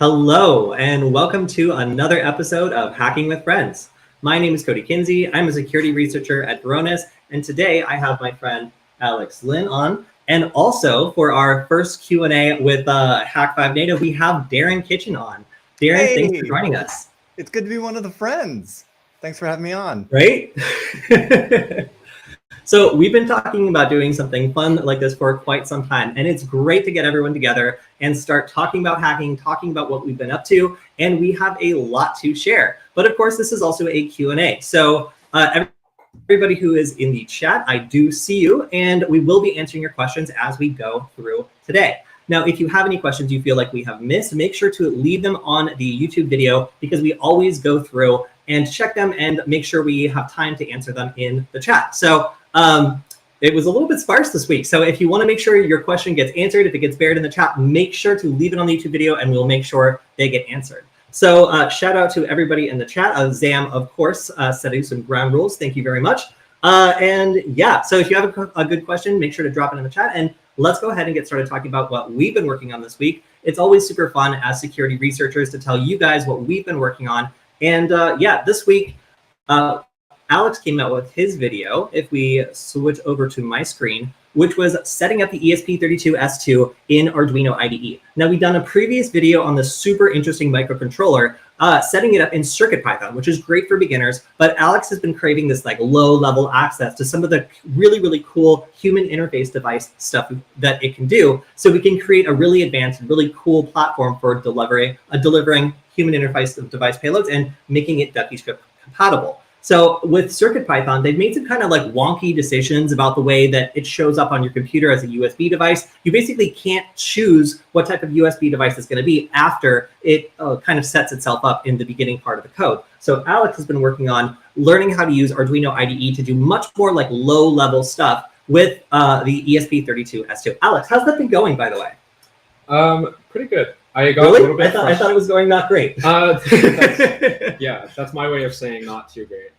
Hello, and welcome to another episode of Hacking with Friends. My name is Kody Kinsey. I'm a security researcher at Varonis, and today I have my friend Alex Lynn on. And also for our first Q&A with Hack5 Native, we have Darren Kitchen on. Darren, Hey, thanks for joining us. It's good to be one of the friends. Thanks for having me on. Right? So we've been talking about doing something fun like this for quite some time, and it's great to get everyone together and start talking about hacking, talking about what we've been up to, and we have a lot to share. But of course, this is also a Q&A. So everybody who is in the chat, I do see you, and we will be answering your questions as we go through today. Now, if you have any questions you feel like we have missed, make sure to leave them on the YouTube video because we always go through and check them and make sure we have time to answer them in the chat. So it was a little bit sparse this week. So if you want to make sure your question gets answered, if it gets buried in the chat, make sure to leave it on the YouTube video and we'll make sure they get answered. So shout out to everybody in the chat. Zam, of course, setting some ground rules. Thank you very much. And yeah, so if you have a good question, make sure to drop it in the chat. And let's go ahead and get started talking about what we've been working on this week. It's always super fun as security researchers to tell you guys what we've been working on. And yeah, this week, Alex came out with his video, if we switch over to my screen, which was setting up the ESP32S2 in Arduino IDE. Now, we've done a previous video on the super interesting microcontroller, setting it up in CircuitPython, which is great for beginners, but Alex has been craving this like low-level access to some of the really, really cool human interface device stuff that it can do, so we can create a really advanced, really cool platform for delivering human interface device payloads and making it Ducky script compatible. So with CircuitPython, they've made some kind of like wonky decisions about the way that it shows up on your computer as a USB device. You basically can't choose what type of USB device it's going to be after it kind of sets itself up in the beginning part of the code. So Alex has been working on learning how to use Arduino IDE to do much more like low-level stuff with the ESP32S2. Alex, how's that been going, by the way? Pretty good. I got really? a little bit I thought it was going not great. Yeah, that's my way of saying not too great.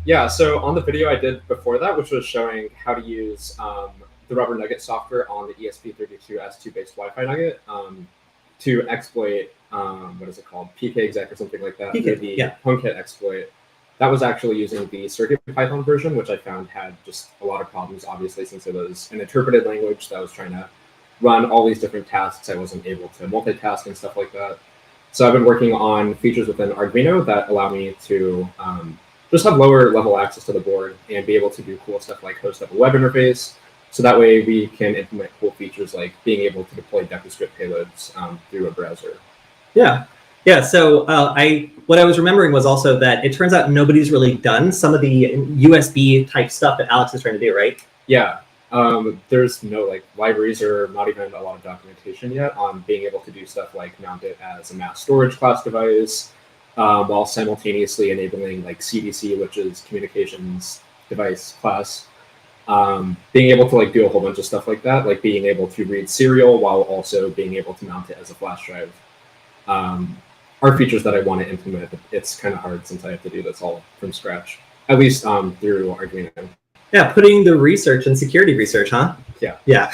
Yeah, so on the video I did before that, which was showing how to use the Rubber Nugget software on the ESP32S2 based Wi-Fi nugget to exploit, what is it called, PKexec or something like that, the HomeKit exploit. That was actually using the CircuitPython version, which I found had just a lot of problems, obviously, since it was an interpreted language that was trying to run all these different tasks. I wasn't able to multitask and stuff like that. So I've been working on features within Arduino that allow me to just have lower level access to the board and be able to do cool stuff like host up a web interface. So that way we can implement cool features like being able to deploy DepiScript payloads through a browser. Yeah. Yeah, so what I was remembering was also that it turns out nobody's really done some of the USB type stuff that Alex is trying to do, right? Yeah. There's no like libraries or not even a lot of documentation yet on being able to do stuff like mount it as a mass storage class device while simultaneously enabling like CDC, which is communications device class. Being able to like do a whole bunch of stuff like that, like being able to read serial while also being able to mount it as a flash drive are features that I want to implement. It's kind of hard since I have to do this all from scratch, at least through Arduino. Yeah, putting the research and security research, huh? Yeah. Yeah.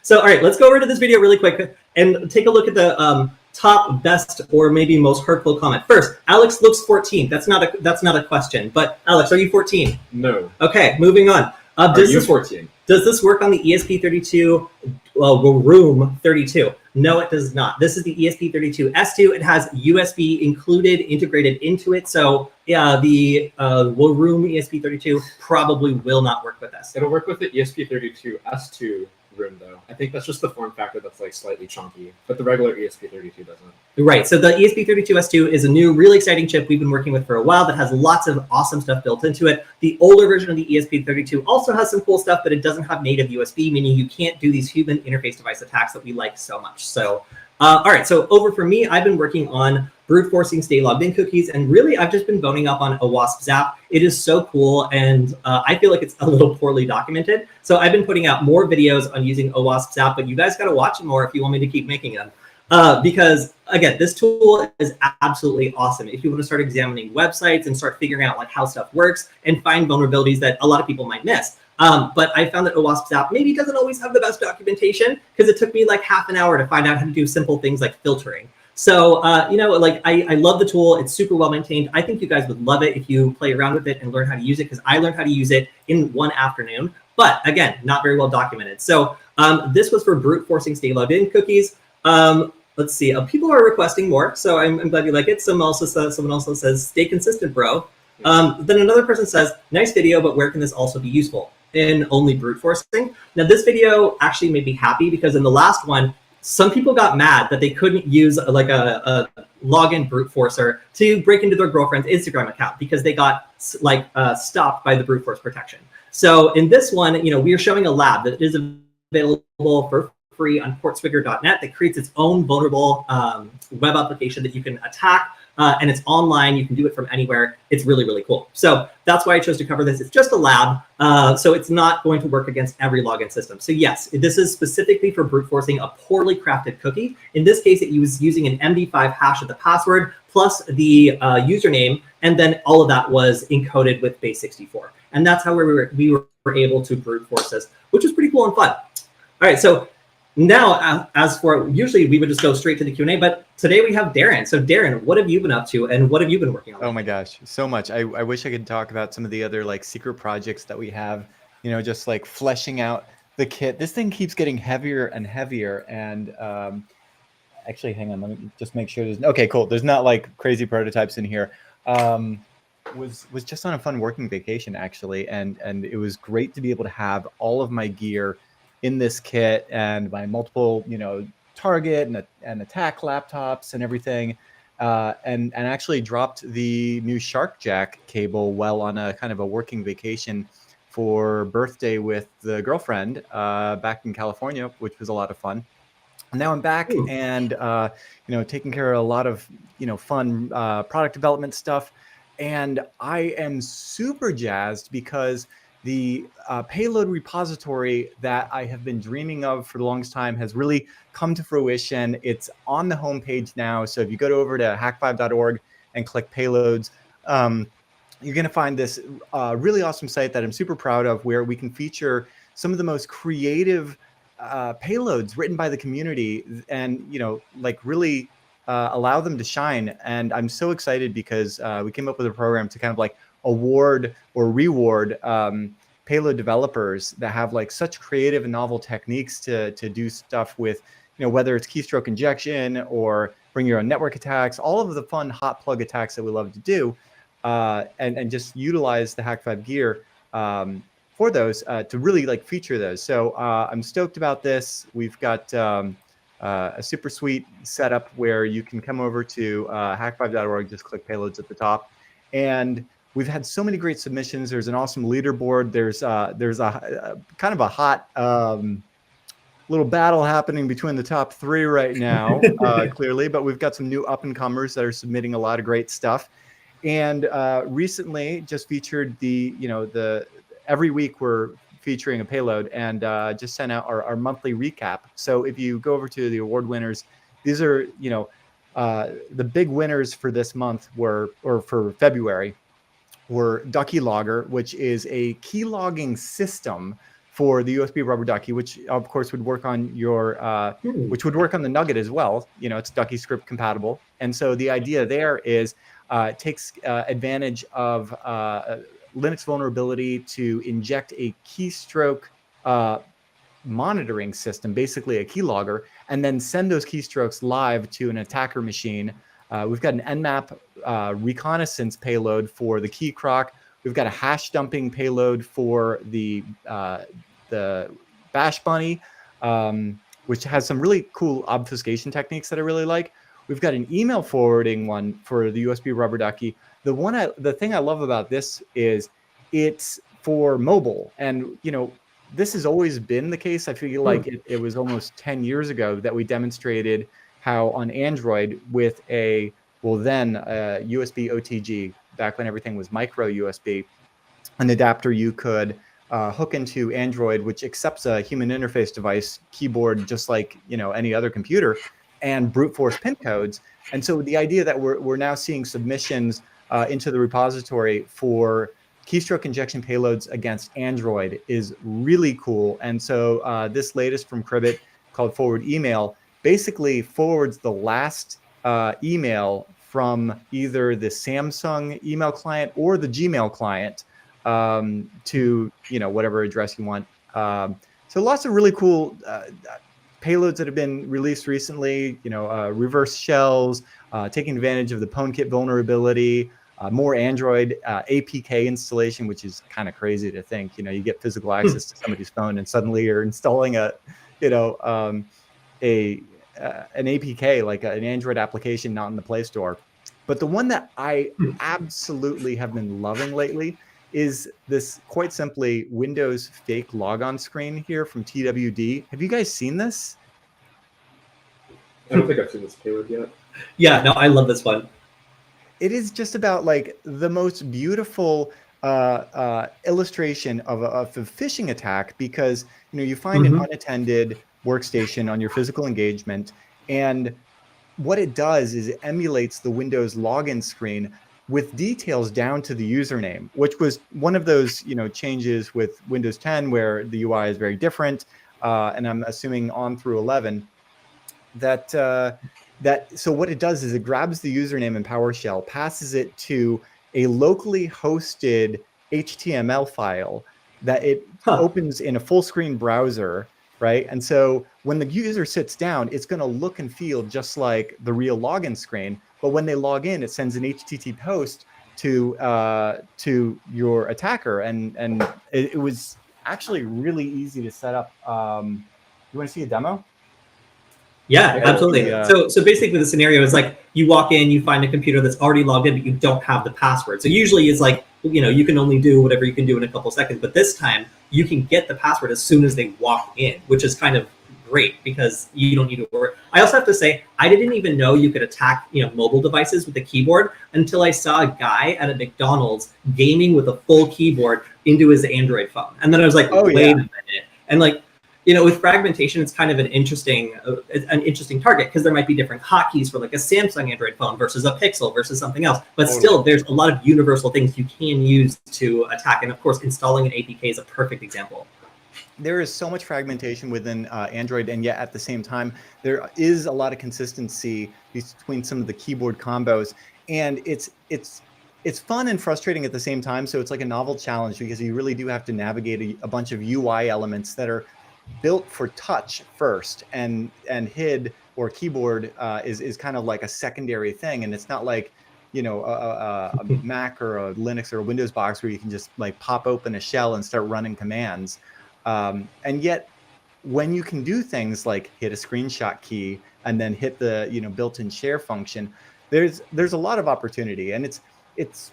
So, all right, let's go over to this video really quick and take a look at the top, best, or maybe most hurtful comment. First, Alex looks 14. That's not a question. But Alex, are you 14? No. Okay, moving on. Are you 14? Does this work on the ESP32 Room 32? No, it does not. This is the ESP32S2. It has USB included, integrated into it. So yeah, the Room ESP32 probably will not work with this. It'll work with the ESP32S2 room though. I think that's just the form factor that's like slightly chunky, but the regular ESP32 doesn't. Right, so the ESP32S2 is a new, really exciting chip we've been working with for a while that has lots of awesome stuff built into it. The older version of the ESP32 also has some cool stuff, but it doesn't have native USB, meaning you can't do these human interface device attacks that we like so much. So, all right, so over for me, I've been working on brute forcing stay logged in cookies, and really I've just been boning up on OWASP Zap. It is so cool, and I feel like it's a little poorly documented. So I've been putting out more videos on using OWASP Zap, but you guys got to watch it more if you want me to keep making them. Because again, this tool is absolutely awesome. If you want to start examining websites and start figuring out like how stuff works and find vulnerabilities that a lot of people might miss. But I found that OWASP's app maybe doesn't always have the best documentation, because it took me like half an hour to find out how to do simple things like filtering. So, like I love the tool. It's super well maintained. I think you guys would love it if you play around with it and learn how to use it, because I learned how to use it in one afternoon. But again, not very well documented. So this was for brute forcing stay logged in cookies. Let's see. People are requesting more, so I'm glad you like it. Someone also says, stay consistent, bro. Then another person says, nice video, but where can this also be useful? In only brute forcing. Now this video actually made me happy, because in the last one, some people got mad that they couldn't use like a login brute forcer to break into their girlfriend's Instagram account, because they got stopped by the brute force protection. So in this one, we are showing a lab that is available for free on portswigger.net that creates its own vulnerable web application that you can attack. And it's online. You can do it from anywhere. It's really, really cool. So that's why I chose to cover this. It's just a lab, so it's not going to work against every login system. So yes, this is specifically for brute forcing a poorly crafted cookie. In this case, it was using an MD5 hash of the password plus the username, and then all of that was encoded with base64. And that's how we were able to brute force this, which was pretty cool and fun. All right, so now, as for, usually we would just go straight to the Q&A, but today we have Darren. So Darren, what have you been up to, and what have you been working on? Oh my gosh, so much. I wish I could talk about some of the other like secret projects that we have, just like fleshing out the kit. This thing keeps getting heavier and heavier. And actually, hang on, let me just make sure there's, okay, cool. There's not like crazy prototypes in here. Was just on a fun working vacation actually. And it was great to be able to have all of my gear in this kit, and my multiple, target and attack laptops and everything, and actually dropped the new Shark Jack cable while on a kind of a working vacation for birthday with the girlfriend back in California, which was a lot of fun. And now I'm back and taking care of a lot of fun product development stuff, and I am super jazzed because the payload repository that I have been dreaming of for the longest time has really come to fruition. It's on the homepage now. So if you go over to hack5.org and click payloads, you're going to find this really awesome site that I'm super proud of, where we can feature some of the most creative payloads written by the community, and really allow them to shine. And I'm so excited because we came up with a program to kind of like award or reward payload developers that have like such creative and novel techniques to do stuff with, whether it's keystroke injection or bring your own network attacks, all of the fun hot plug attacks that we love to do, and just utilize the Hack5 gear for those to really like feature those. So I'm stoked about this. We've got a super sweet setup where you can come over to hack5.org, just click payloads at the top, and we've had so many great submissions. There's an awesome leaderboard. There's a kind of a hot little battle happening between the top three right now, clearly, but we've got some new up and comers that are submitting a lot of great stuff. And recently just featured every week we're featuring a payload, and just sent out our monthly recap. So if you go over to the award winners, these are, the big winners for this month or for February, were Ducky Logger, which is a key logging system for the USB rubber ducky, which of course would work on your, which would work on the Nugget as well. It's Ducky script compatible. And so the idea there is it takes advantage of Linux vulnerability to inject a keystroke monitoring system, basically a keylogger, and then send those keystrokes live to an attacker machine. We've got an Nmap reconnaissance payload for the key croc. We've got a hash dumping payload for the Bash Bunny, which has some really cool obfuscation techniques that I really like. We've got an email forwarding one for the USB rubber ducky. The thing I love about this is it's for mobile, and this has always been the case. I feel like it was almost 10 years ago that we demonstrated how on Android with a USB OTG, back when everything was micro USB, an adapter you could hook into Android, which accepts a human interface device keyboard just like any other computer, and brute force pin codes. And so the idea that we're now seeing submissions into the repository for keystroke injection payloads against Android is really cool. And so this latest from Cribbit called Forward Email basically forwards the last email from either the Samsung email client or the Gmail client to, you know, whatever address you want. So lots of really cool payloads that have been released recently, you know, reverse shells, taking advantage of the PwnKit vulnerability, more Android APK installation, which is kind of crazy to think. You know, you get physical access to somebody's phone and suddenly you're installing a, you know, an APK, like an Android application, not in the Play Store. But the one that I absolutely have been loving lately is this, quite simply, Windows fake logon screen here from TWD. Have you guys seen this? I don't think I've seen this payload yet. Yeah, no, I love this one. It is just about like the most beautiful illustration of a phishing attack, because, you know, you find an unattended workstation on your physical engagement, and what it does is it emulates the Windows login screen with details down to the username, which was one of those, you know, changes with Windows 10 where the UI is very different, and I'm assuming on through 11. So what it does is it grabs the username in PowerShell, passes it to a locally hosted HTML file that it opens in a full screen browser, right? And so when the user sits down, it's going to look and feel just like the real login screen. But when they log in, it sends an HTTP post to your attacker, and it was actually really easy to set up. You want to see a demo? Yeah, absolutely. So basically the scenario is like you walk in, you find a computer that's already logged in, but you don't have the password. So usually it's like, you know, you can only do whatever you can do in a couple seconds, but this time you can get the password as soon as they walk in, which is kind of great because you don't need to worry. I also have to say, I didn't even know you could attack, you know, mobile devices with a keyboard until I saw a guy at a McDonald's gaming with a full keyboard into his Android phone. And then I was like, wait a minute. And like, you know, with fragmentation, it's kind of an interesting target because there might be different hotkeys for like a Samsung Android phone versus a Pixel versus something else. But still, there's a lot of universal things you can use to attack. And of course, installing an APK is a perfect example. There is so much fragmentation within Android, and yet at the same time, there is a lot of consistency between some of the keyboard combos. And it's fun and frustrating at the same time. So it's like a novel challenge because you really do have to navigate a bunch of UI elements that are built for touch first, and HID or keyboard is kind of like a secondary thing. And it's not like, you know, a Mac or a Linux or a Windows box where you can just like pop open a shell and start running commands. And yet when you can do things like hit a screenshot key and then hit the, you know, built-in share function, there's a lot of opportunity. And it's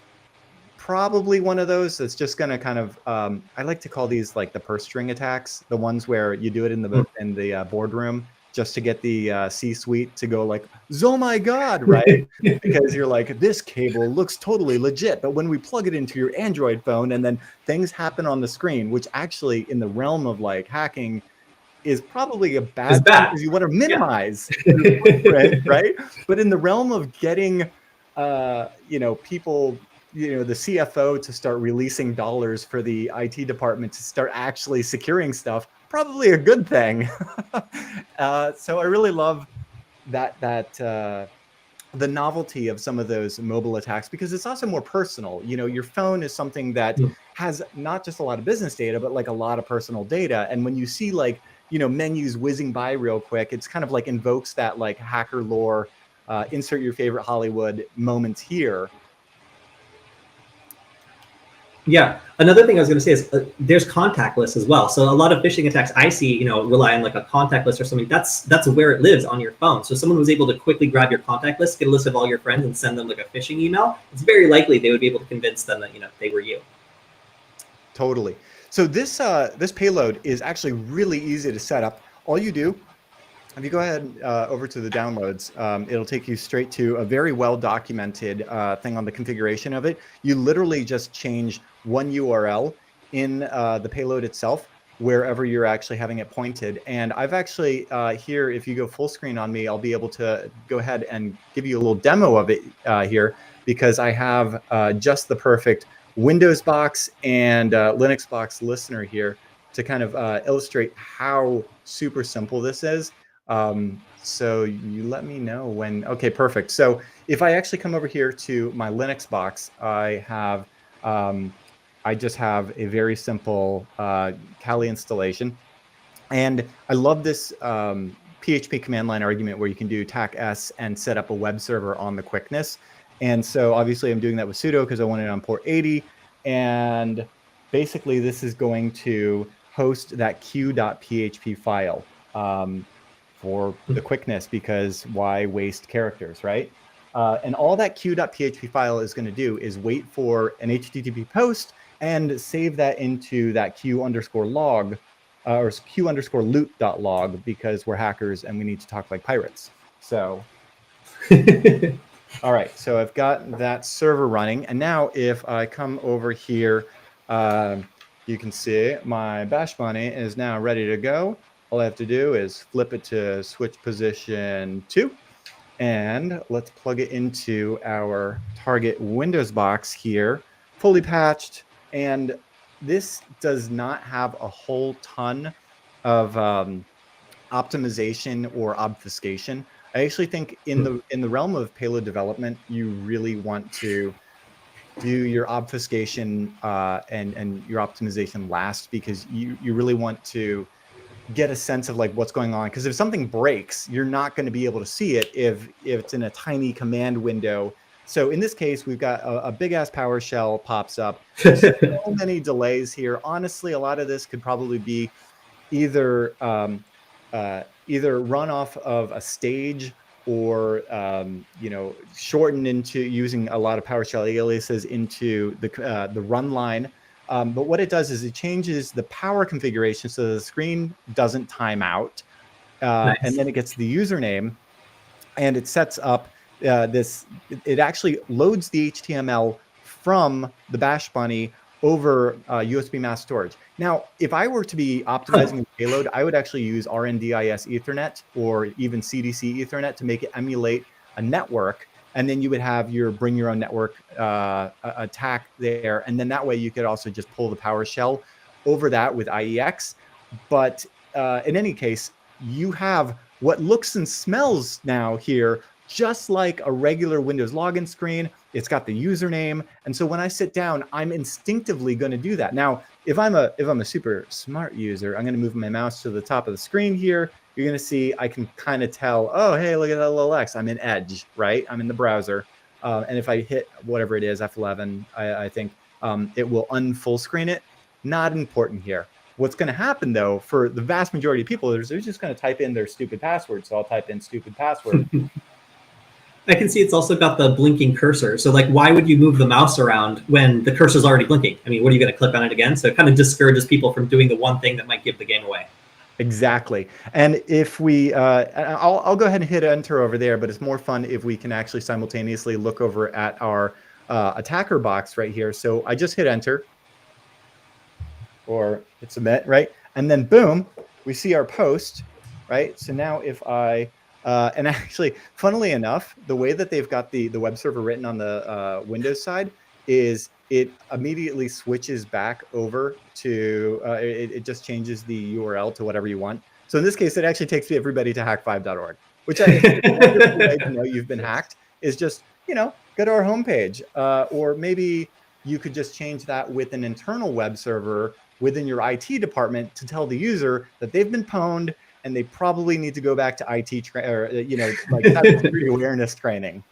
probably one of those that's just going to kind of, I like to call these like the purse string attacks, the ones where you do it in the boardroom just to get the C-suite to go like, oh my God, right? Because you're like, this cable looks totally legit, but when we plug it into your Android phone and then things happen on the screen, which actually in the realm of like hacking is probably a bad thing because you want to minimize your footprint, right? But in the realm of getting, you know, people, you know, the CFO to start releasing dollars for the IT department to start actually securing stuff, probably a good thing. So I really love that the novelty of some of those mobile attacks, because it's also more personal. You know, your phone is something that has not just a lot of business data, but like a lot of personal data. And when you see like, you know, menus whizzing by real quick, it's kind of like invokes that like hacker lore, insert your favorite Hollywood moments here. Yeah. Another thing I was going to say is there's contact lists as well. So a lot of phishing attacks I see, you know, rely on like a contact list or something. That's where it lives on your phone. So someone was able to quickly grab your contact list, get a list of all your friends, and send them like a phishing email. It's very likely they would be able to convince them that, you know, they were you. Totally. So this this payload is actually really easy to set up. All you do, if you go ahead over to the downloads, it'll take you straight to a very well documented thing on the configuration of it. You literally just change one URL in the payload itself, wherever you're actually having it pointed. And I've actually here, if you go full screen on me, I'll be able to go ahead and give you a little demo of it here, because I have just the perfect Windows box and Linux box listener here to kind of illustrate how super simple this is. So you let me know when, okay, perfect. So if I actually come over here to my Linux box, I have, I just have a very simple Kali installation. And I love this PHP command line argument where you can do tac s and set up a web server on the quickness. And so obviously I'm doing that with sudo because I want it on port 80. And basically this is going to host that q.php file for the quickness, because why waste characters, right? And all that q.php file is going to do is wait for an HTTP post and save that into that q_log or q_loot.log, because we're hackers and we need to talk like pirates. So, all right, so I've got that server running. And now if I come over here, you can see my bash bunny is now ready to go. All I have to do is flip it to switch position 2. And let's plug it into our target Windows box here, fully patched. And this does not have a whole ton of optimization or obfuscation. I actually think in the realm of payload development, you really want to do your obfuscation and your optimization last, because you really want to get a sense of like what's going on. Because if something breaks, you're not going to be able to see it if it's in a tiny command window. So in this case, we've got a big ass PowerShell pops up. So many delays here. Honestly, a lot of this could probably be either either run off of a stage or shortened into using a lot of PowerShell aliases into the run line. But what it does is it changes the power configuration so the screen doesn't time out. Nice. And then it gets the username and it sets up it actually loads the HTML from the bash bunny over USB mass storage. Now, if I were to be optimizing the payload, I would actually use RNDIS Ethernet or even CDC Ethernet to make it emulate a network. And then you would have your bring your own network attack there. And then that way you could also just pull the PowerShell over that with IEX. But in any case, you have what looks and smells now here just like a regular Windows login screen. It's got the username. And so when I sit down, I'm instinctively going to do that. Now, if I'm a super smart user, I'm going to move my mouse to the top of the screen here. You're going to see I can kind of tell, oh, hey, look at that little X. I'm in Edge, right? I'm in the browser. And if I hit whatever it is, F11, I think it will unfull screen it. Not important here. What's going to happen, though, for the vast majority of people, they're just going to type in their stupid password. So I'll type in stupid password. I can see it's also got the blinking cursor. So like, why would you move the mouse around when the cursor's already blinking? I mean, what are you going to click on it again? So it kind of discourages people from doing the one thing that might give the game away. Exactly. And if we, I'll go ahead and hit enter over there, but it's more fun if we can actually simultaneously look over at our attacker box right here. So I just hit enter or hit submit, right? And then boom, we see our post, right? So now if I, and actually, funnily enough, the way that they've got the web server written on the Windows side is it immediately switches back over to, it just changes the URL to whatever you want. So in this case, it actually takes everybody to hack5.org, which I think is a wonderful way to know you've been hacked, is just, go to our homepage. Or maybe you could just change that with an internal web server within your IT department to tell the user that they've been pwned and they probably need to go back to IT like cybersecurity awareness training.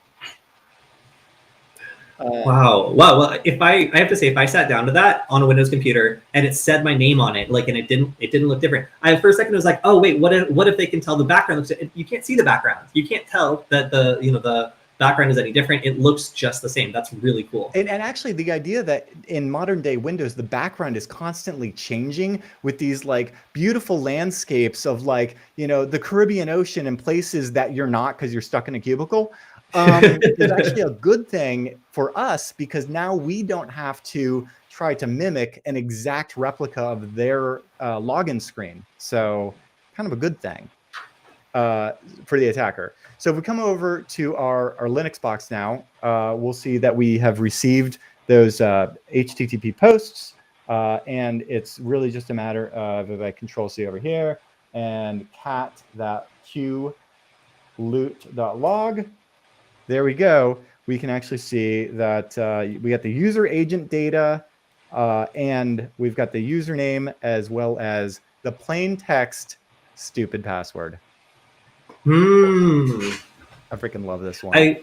Wow. Well, if I have to say, if I sat down to that on a Windows computer and it said my name on it, like, and it didn't look different, I for a second was like, oh wait, what if they can tell the background? You can't see the background. You can't tell that the background is any different. It looks just the same. That's really cool. And actually the idea that in modern day Windows, the background is constantly changing with these like beautiful landscapes of like, the Caribbean Ocean and places that you're not because you're stuck in a cubicle. Is actually a good thing for us because now we don't have to try to mimic an exact replica of their login screen. So kind of a good thing for the attacker. So if we come over to our Linux box now, we'll see that we have received those HTTP posts. And it's really just a matter of, if I control C over here and cat.q loot.log, there we go. We can actually see that we got the user agent data, and we've got the username as well as the plain text stupid password. I freaking love this one.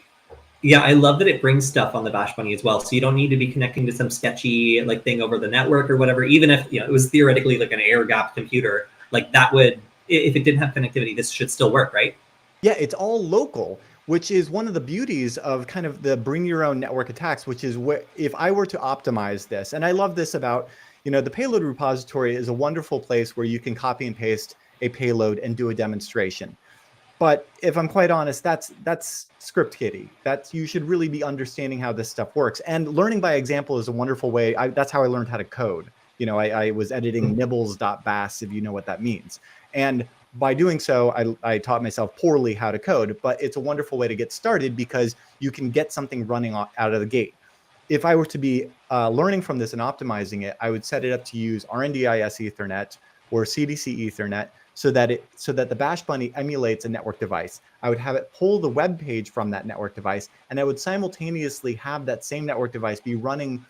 Yeah, I love that it brings stuff on the Bash Bunny as well. So you don't need to be connecting to some sketchy like thing over the network or whatever. Even if it was theoretically like an air-gapped computer, like that would, if it didn't have connectivity, this should still work, right? Yeah, it's all local, which is one of the beauties of kind of the bring your own network attacks, which is what, if I were to optimize this, and I love this about, the payload repository is a wonderful place where you can copy and paste a payload and do a demonstration. But if I'm quite honest, that's script kiddie. You should really be understanding how this stuff works. And learning by example is a wonderful way. That's how I learned how to code. I was editing nibbles.bash, if you know what that means. And by doing so, I taught myself poorly how to code, but it's a wonderful way to get started because you can get something running out of the gate. If I were to be learning from this and optimizing it, I would set it up to use RNDIS Ethernet or CDC Ethernet so that the Bash Bunny emulates a network device. I would have it pull the web page from that network device, and I would simultaneously have that same network device be running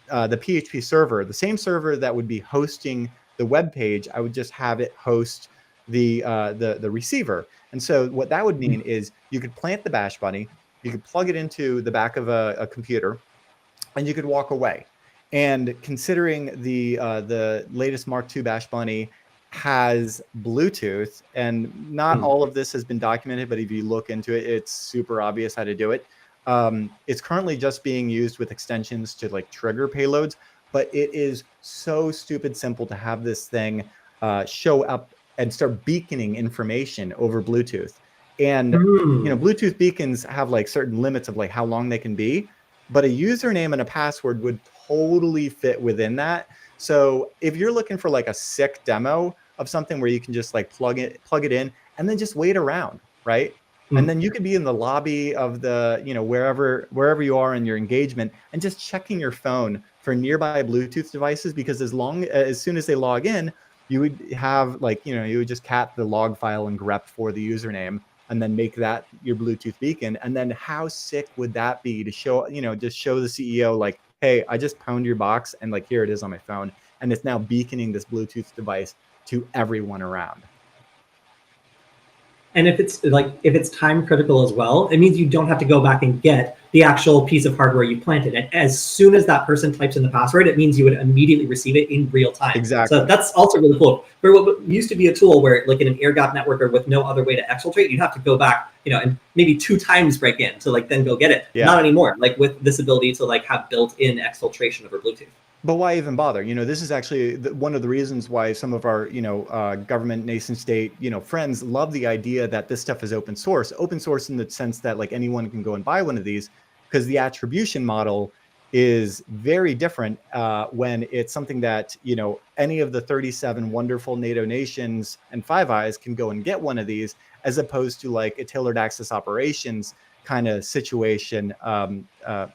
the PHP server, the same server that would be hosting the web page. I would just have it host the receiver. And so what that would mean is you could plant the Bash Bunny, you could plug it into the back of a computer, and you could walk away. And considering the latest Mark II Bash Bunny has Bluetooth, and not all of this has been documented, but if you look into it, it's super obvious how to do it. It's currently just being used with extensions to like trigger payloads, but it is so stupid simple to have this thing show up and start beaconing information over Bluetooth. And Bluetooth beacons have like certain limits of like how long they can be, but a username and a password would totally fit within that. So if you're looking for like a sick demo of something where you can just like plug it in and then just wait around, right? And then you could be in the lobby of the, wherever you are in your engagement and just checking your phone for nearby Bluetooth devices, because as soon as they log in, you would have like, you would just cat the log file and grep for the username and then make that your Bluetooth beacon. And then how sick would that be to show, just show the CEO like, hey, I just pwned your box and like, here it is on my phone. And it's now beaconing this Bluetooth device to everyone around. And if it's time critical as well, it means you don't have to go back and get the actual piece of hardware you planted. And as soon as that person types in the password, it means you would immediately receive it in real time. Exactly. So that's also really cool. For what used to be a tool where like in an air-gapped network or with no other way to exfiltrate, you'd have to go back, and maybe 2 times break in to like then go get it. Yeah. Not anymore. Like with this ability to like have built-in exfiltration over Bluetooth. But why even bother? This is actually one of the reasons why some of our, government, nation state, friends love the idea that this stuff is open source. Open source in the sense that like anyone can go and buy one of these, because the attribution model is very different when it's something that, any of the 37 wonderful NATO nations and Five Eyes can go and get one of these, as opposed to like a tailored access operations kind of situation.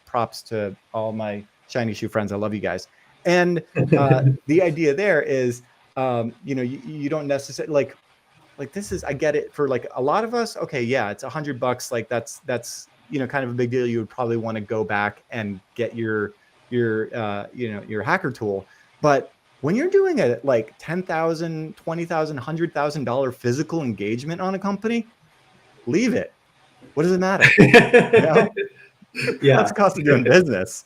Props to all my shiny shoe friends. I love you guys. And the idea there is, you don't necessarily like this is, I get it for like a lot of us. Okay. Yeah. It's $100. Like that's, kind of a big deal. You would probably want to go back and get your hacker tool. But when you're doing a like $10,000, $20,000, $100,000 physical engagement on a company, leave it. What does it matter? Yeah. That's the cost of doing business.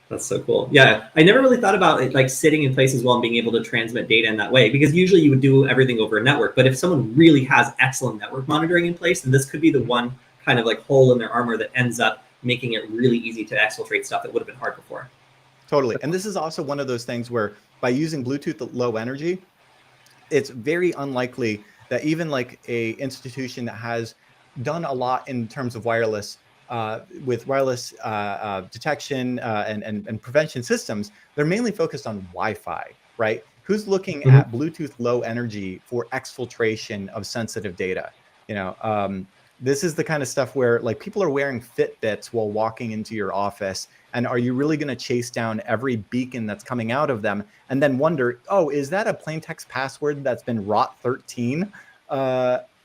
That's so cool. Yeah, I never really thought about it like sitting in place as well and being able to transmit data in that way, because usually you would do everything over a network. But if someone really has excellent network monitoring in place, then this could be the one kind of like hole in their armor that ends up making it really easy to exfiltrate stuff that would have been hard before. Totally. And this is also one of those things where by using Bluetooth at low energy, it's very unlikely that even like a institution that has done a lot in terms of wireless with wireless detection and prevention systems, they're mainly focused on Wi-Fi, right? Who's looking at Bluetooth low energy for exfiltration of sensitive data? This is the kind of stuff where like people are wearing Fitbits while walking into your office And are you really going to chase down every beacon that's coming out of them and then wonder, oh, is that a plain text password that's been rot13?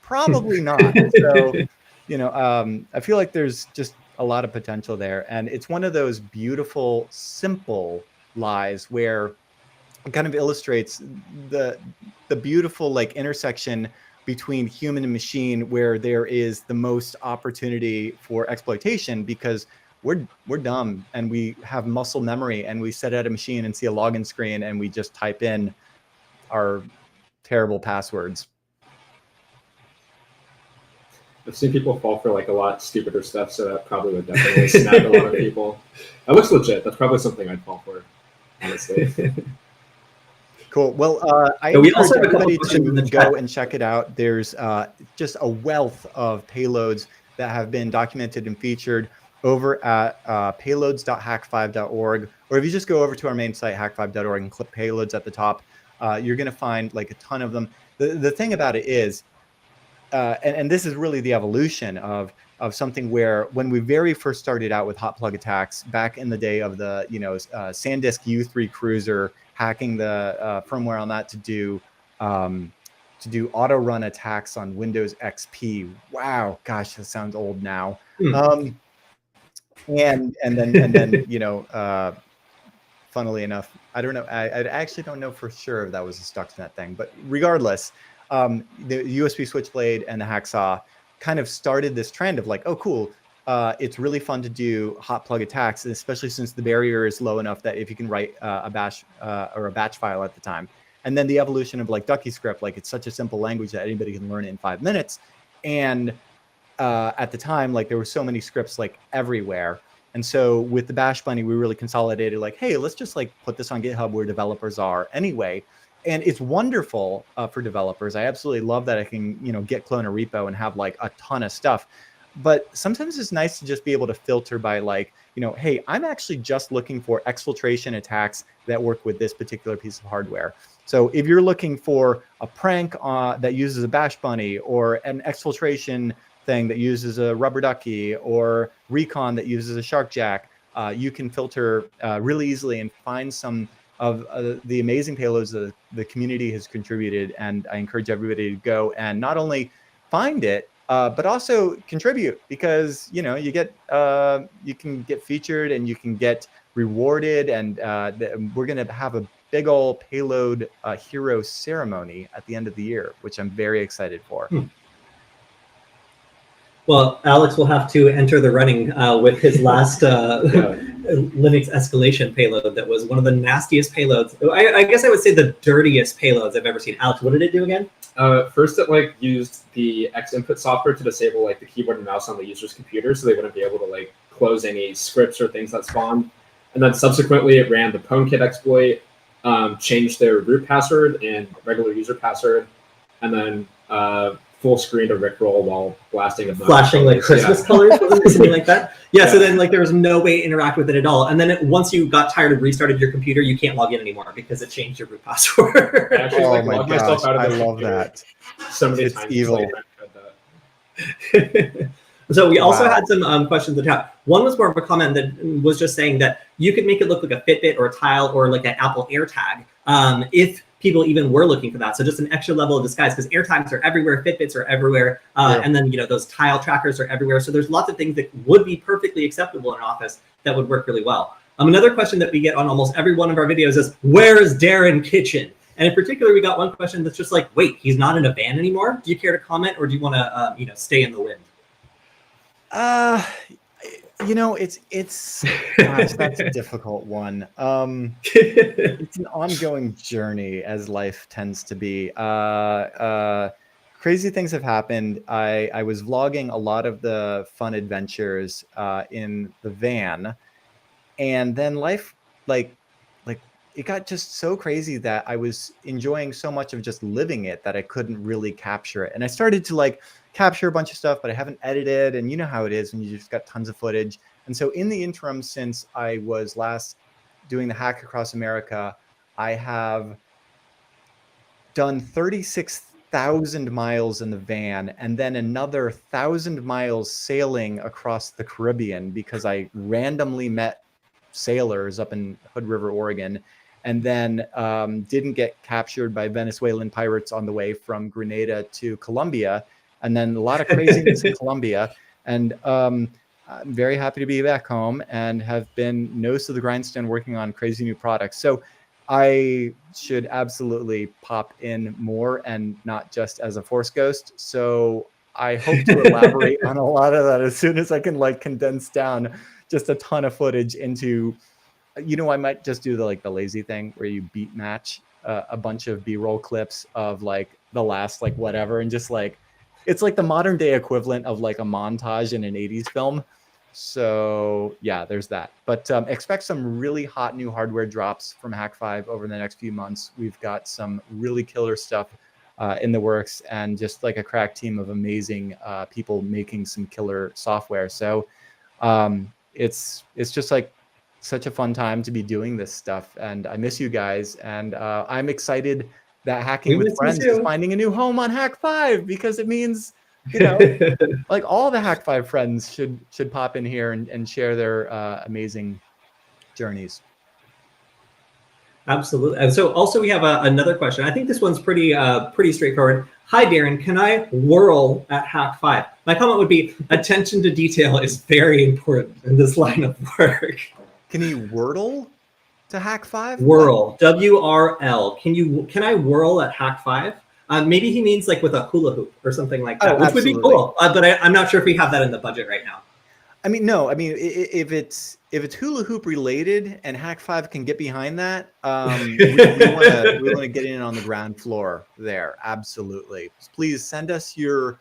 Probably not. So, you know, I feel like there's just a lot of potential there. And it's one of those beautiful, simple lies where it kind of illustrates the beautiful like intersection between human and machine, where there is the most opportunity for exploitation, because we're dumb and we have muscle memory and we set out a machine and see a login screen and we just type in our terrible passwords. I've seen people fall for like a lot stupider stuff, so that probably would definitely snag a lot of people. That looks legit. That's probably something I'd fall for, honestly. Cool. Well, I we encourage also have a couple everybody questions in to the chat. go and check it out. There's just a wealth of payloads that have been documented and featured over at payloads.hack5.org, or if you just go over to our main site, hack5.org, and click payloads at the top, you're going to find like a ton of them. The thing about it is, and this is really the evolution of something where when we very first started out with hot plug attacks back in the day of the SanDisk U3 cruiser, hacking the firmware on that to do auto run attacks on Windows XP. Wow, gosh, that sounds old now. And then funnily enough, I don't know. I actually don't know for sure if that was a Stuxnet thing, but regardless, the USB Switchblade and the hacksaw kind of started this trend of like, oh, cool. It's really fun to do hot plug attacks, especially since the barrier is low enough that if you can write a bash or a batch file at the time. And then the evolution of like Ducky script, like it's such a simple language that anybody can learn in 5 minutes. And at the time, like there were so many scripts like everywhere. And so with the Bash Bunny, we really consolidated like, hey, let's just like put this on GitHub where developers are anyway. And it's wonderful for developers. I absolutely love that I can, git clone a repo and have like a ton of stuff. But sometimes it's nice to just be able to filter by like, hey, I'm actually just looking for exfiltration attacks that work with this particular piece of hardware. So if you're looking for a prank that uses a Bash Bunny, or an exfiltration thing that uses a rubber ducky, or recon that uses a shark jack, you can filter really easily and find some of the amazing payloads that the community has contributed. And I encourage everybody to go and not only find it, but also contribute, because you get you can get featured and you can get rewarded, and we're going to have a big old payload hero ceremony at the end of the year, which I'm very excited for. Well, Alex will have to enter the running with his last Linux escalation payload that was one of the nastiest payloads. I guess I would say the dirtiest payloads I've ever seen. Alex, what did it do again? First, it like used the X input software to disable like the keyboard and mouse on the user's computer, so they wouldn't be able to like close any scripts or things that spawned. And then subsequently, it ran the PwnKit exploit, changed their root password and regular user password, and then full screen to Rickroll while blasting a flashing like Christmas colors, wasn't it? Something like that. Yeah, so then like there was no way to interact with it at all. And then once you got tired of restarted your computer, you can't log in anymore because it changed your root password. I actually, oh my gosh, I love that. So many it's times. evil. So we also had some questions in the chat. One was more of a comment that was just saying that you could make it look like a Fitbit or a Tile or like an Apple AirTag if people even were looking for that. So just an extra level of disguise, because AirTags are everywhere, Fitbits are everywhere, and then those Tile trackers are everywhere. So there's lots of things that would be perfectly acceptable in Office that would work really well. Another question that we get on almost every one of our videos is, where is Darren Kitchen? And in particular, we got one question that's just like, wait, he's not in a van anymore? Do you care to comment, or do you want to stay in the wind? It's gosh, that's a difficult one. It's an ongoing journey, as life tends to be. Crazy things have happened. I was vlogging a lot of the fun adventures in the van, and then life like it got just so crazy that I was enjoying so much of just living it that I couldn't really capture it. And I started to like capture a bunch of stuff, but I haven't edited, and you know how it is when you just got tons of footage. And so in the interim, since I was last doing the hack across America, I have done 36,000 miles in the van, and then another 1,000 miles sailing across the Caribbean, because I randomly met sailors up in Hood River, Oregon, and then didn't get captured by Venezuelan pirates on the way from Grenada to Colombia, and then a lot of craziness in Colombia. And I'm very happy to be back home and have been nose to the grindstone working on crazy new products. So I should absolutely pop in more and not just as a Force Ghost. So I hope to elaborate on a lot of that as soon as I can like condense down just a ton of footage into, you know, I might just do the lazy thing where you beat match a bunch of B-roll clips of like the last like whatever, and just like, it's like the modern day equivalent of like a montage in an 80s film. So yeah, there's that. But expect some really hot new hardware drops from Hack5 over the next few months. We've got some really killer stuff in the works, and just like a crack team of amazing people making some killer software. So it's just like such a fun time to be doing this stuff, and I miss you guys, and I'm excited that Hacking with Friends is finding a new home on Hack5, because it means, you know, like all the Hack5 friends should pop in here and share their amazing journeys. Absolutely. And so also we have another question. I think this one's pretty straightforward. Hi, Darren. Can I whirl at Hack5? My comment would be attention to detail is very important in this line of work. Can he wordle to Hack5? Whirl, W-R-L. Can I whirl at Hack5? Maybe he means like with a hula hoop or something like that, which would be cool. But I'm not sure if we have that in the budget right now. I mean, no. I mean, if it's hula hoop related and Hack5 can get behind that, we want to get in on the ground floor there. Absolutely. Please send us your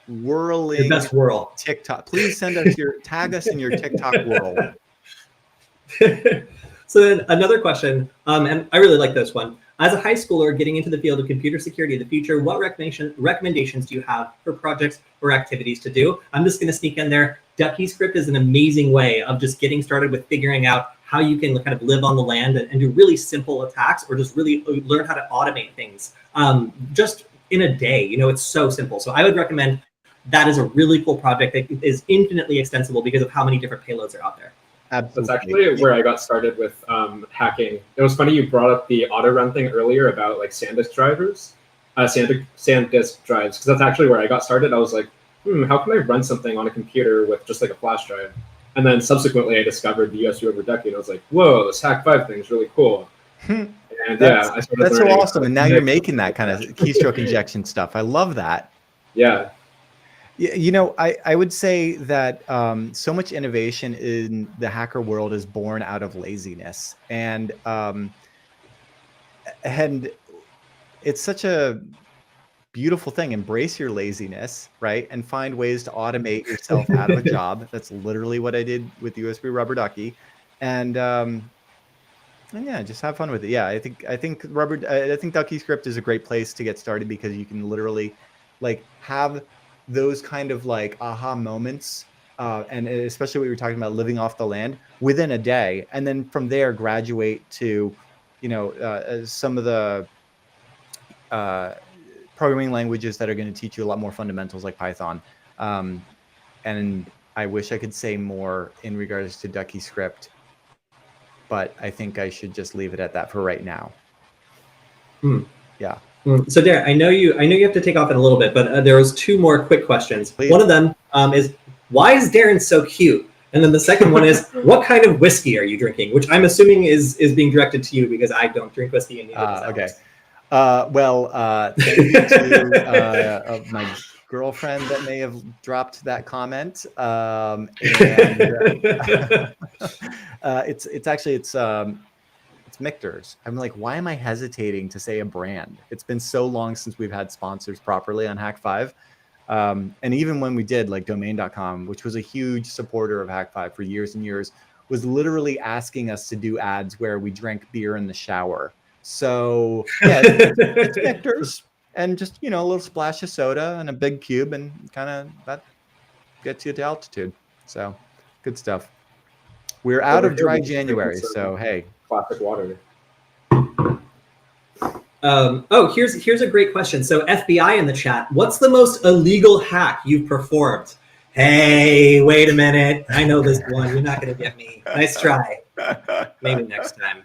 whirling best whirl TikTok. Please send us tag us in your TikTok whirl. So then another question, and I really like this one. As a high schooler getting into the field of computer security in the future, what recommendations do you have for projects or activities to do? I'm just going to sneak in there. DuckyScript is an amazing way of just getting started with figuring out how you can kind of live on the land and do really simple attacks, or just really learn how to automate things just in a day. You know, it's so simple. So I would recommend that is a really cool project that is infinitely extensible because of how many different payloads are out there. Absolutely. That's actually where I got started with hacking. It was funny you brought up the auto run thing earlier about like SanDisk drivers, SanDisk drives, because that's actually where I got started. I was like, how can I run something on a computer with just like a flash drive? And then subsequently I discovered the USB over Ducky, and I was like, whoa, this Hack5 thing is really cool. And that's so awesome. And now you're making that kind of keystroke injection stuff. I love that. Yeah. You know, I would say that so much innovation in the hacker world is born out of laziness, and it's such a beautiful thing. Embrace your laziness, right, and find ways to automate yourself out of a job. That's literally what I did with USB Rubber Ducky, and yeah, just have fun with it. Yeah, I think DuckyScript is a great place to get started, because you can literally like have those kind of like aha moments, and especially what you were talking about, living off the land, within a day, and then from there graduate to, you know, some of the programming languages that are going to teach you a lot more fundamentals, like Python. And I wish I could say more in regards to DuckyScript, but I think I should just leave it at that for right now. Yeah. So Darren, I know you have to take off in a little bit, but there was two more quick questions. Please. One of them is, why is Darren so cute? And then the second one is, what kind of whiskey are you drinking? Which I'm assuming is being directed to you, because I don't drink whiskey. And okay. Thank you to my girlfriend that may have dropped that comment. It's Michter's. I'm like, why am I hesitating to say a brand? It's been so long since we've had sponsors properly on Hack5. And even when we did, like domain.com, which was a huge supporter of Hack5 for years and years, was literally asking us to do ads where we drank beer in the shower. So yeah, it's Michter's, and just, you know, a little splash of soda and a big cube, and kind of that gets you to altitude. So good stuff. We're out of dry January, so hey. Classic water. Here's a great question. So FBI in the chat, what's the most illegal hack you've performed? Hey, wait a minute. I know this one. You're not going to get me. Nice try. Maybe next time.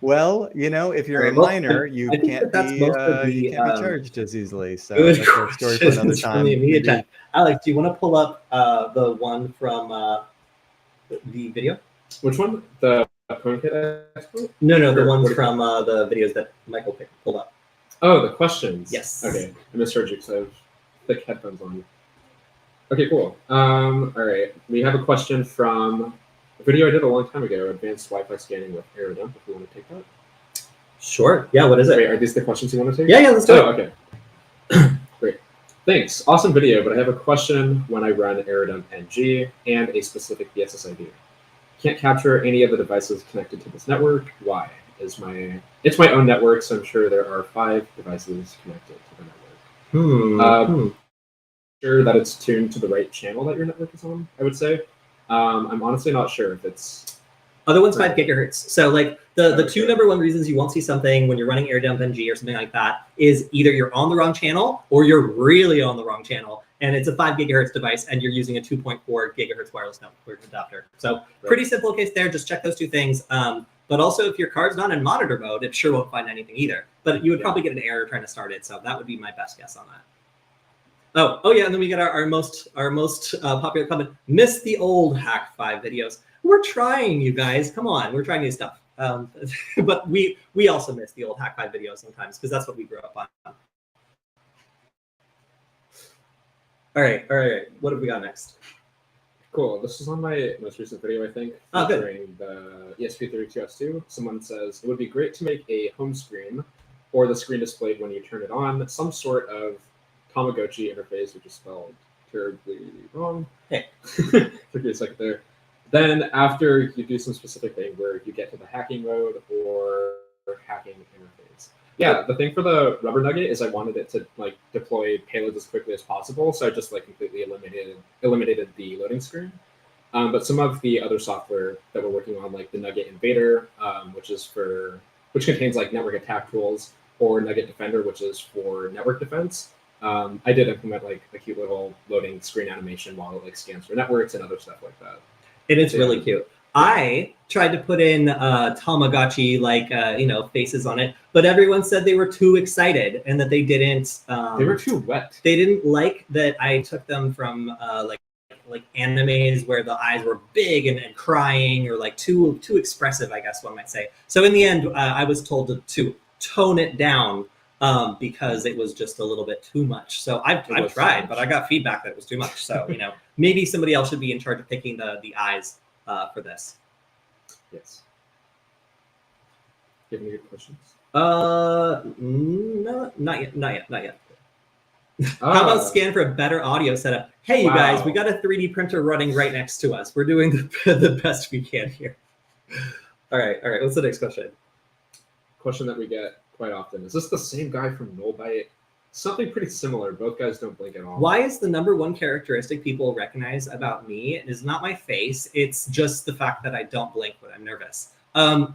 Well, you know, if you're a minor, you can't be charged as easily. So good that's a story for another time. From the immediate chat. Alex, do you want to pull up the one from the video? Which one? The ConeKit export? No, the one from the videos that Michael pulled up. Oh, the questions. Yes. Okay, I misheard you because I have thick headphones on. Okay, cool. All right, we have a question from a video I did a long time ago, advanced Wi-Fi scanning with Aerodump, if you want to take that. Sure. Yeah, what is it? Wait, are these the questions you want to take? Yeah, let's do it. Okay. Great. Thanks. Awesome video, but I have a question when I run Aerodump NG and a specific BSSID. Can't capture any of the devices connected to this network. Why? It's my own network, so I'm sure there are 5 devices connected to the network. Sure that it's tuned to the right channel that your network is on, I would say. I'm honestly not sure if it's... Other one's 5 gigahertz. So like the two number one reasons you won't see something when you're running AirDump NG or something like that is either you're on the wrong channel or you're really on the wrong channel. And it's a 5 gigahertz device and you're using a 2.4 gigahertz wireless network adapter. So pretty simple case there. Just check those 2 things. But also if your card's not in monitor mode, it sure won't find anything either. But you would probably get an error trying to start it. So that would be my best guess on that. Oh yeah, and then we got our most popular comment. Miss the old Hack 5 videos. We're trying, you guys. Come on, we're trying new stuff. But we also miss the old Hack 5 videos sometimes because that's what we grew up on. All right. What have we got next? Cool. This is on my most recent video, I think, featuring the ESP32S2. Someone says it would be great to make a home screen or the screen displayed when you turn it on, some sort of Tamagotchi interface, which is spelled terribly wrong. Hey, took me a second there. Then after you do some specific thing where you get to the hacking mode or hacking interface. Yeah, the thing for the rubber nugget is I wanted it to like deploy payloads as quickly as possible, so I just like completely eliminated the loading screen. But some of the other software that we're working on, like the Nugget Invader, which contains like network attack tools, or Nugget Defender, which is for network defense. I did implement like a cute little loading screen animation while it like scans for networks and other stuff like that. And it's really cute. I tried to put in Tamagotchi like faces on it, but everyone said they were too excited and that they didn't. They were too wet. They didn't like that I took them from like animes where the eyes were big and crying or like too expressive, I guess one might say. So in the end, I was told to tone it down. Because it was just a little bit too much. So I've tried, but I got feedback that it was too much. So, maybe somebody else should be in charge of picking the eyes for this. Yes. Do you have any good questions? No, not yet. How about scan for a better audio setup? Hey, you guys, we got a 3D printer running right next to us. We're doing the best we can here. All right. What's the next question? Question that we get quite often. Is this the same guy from Nullbyte? Something pretty similar. Both guys don't blink at all. Why is the number one characteristic people recognize about me is not my face? It's just the fact that I don't blink when I'm nervous.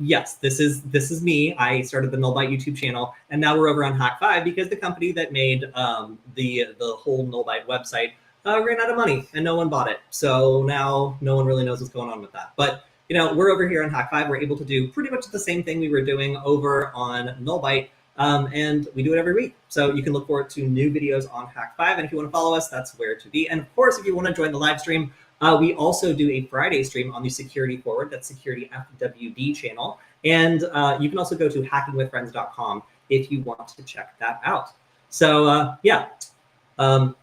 Yes, this is me. I started the Nullbyte YouTube channel, and now we're over on Hack 5 because the company that made the whole Nullbyte website ran out of money and no one bought it. So now no one really knows what's going on with that. But we're over here on Hack 5. We're able to do pretty much the same thing we were doing over on Nullbyte, and we do it every week. So you can look forward to new videos on Hack 5, and if you want to follow us, that's where to be. And of course, if you want to join the live stream, we also do a Friday stream on the SecurityFWD, that's SecurityFWD channel, and you can also go to hackingwithfriends.com if you want to check that out. So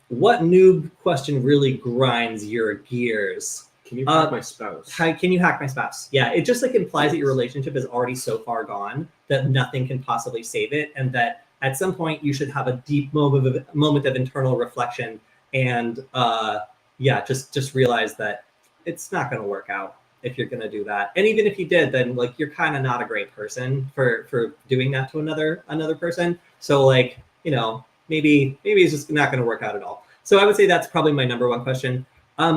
what noob question really grinds your gears? Can you hack my spouse? Can you hack my spouse? Yeah, it just like implies that your relationship is already so far gone that nothing can possibly save it, and that at some point you should have a deep moment of internal reflection and just realize that it's not going to work out if you're going to do that. And even if you did, then like you're kind of not a great person for doing that to another person. So like maybe it's just not going to work out at all. So I would say that's probably my number one question.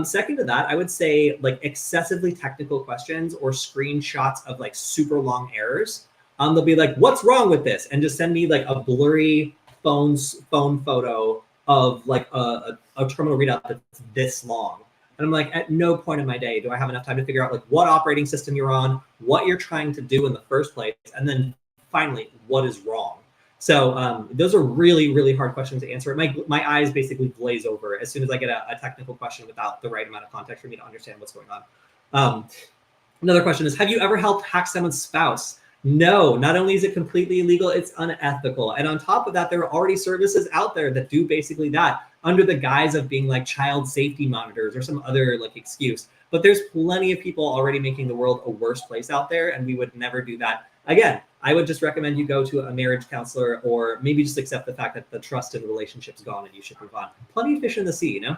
Second to that, I would say like excessively technical questions or screenshots of like super long errors. They'll be like, what's wrong with this? And just send me like a blurry phone photo of like a terminal readout that's this long. And I'm like, at no point in my day do I have enough time to figure out like what operating system you're on, what you're trying to do in the first place, and then finally, what is wrong? So those are really, really hard questions to answer. My eyes basically glaze over as soon as I get a technical question without the right amount of context for me to understand what's going on. Another question is, have you ever helped hack someone's spouse? No, not only is it completely illegal, it's unethical. And on top of that, there are already services out there that do basically that under the guise of being like child safety monitors or some other like excuse. But there's plenty of people already making the world a worse place out there, and we would never do that. Again, I would just recommend you go to a marriage counselor, or maybe just accept the fact that the trust in the relationship's gone and you should move on. Plenty of fish in the sea, you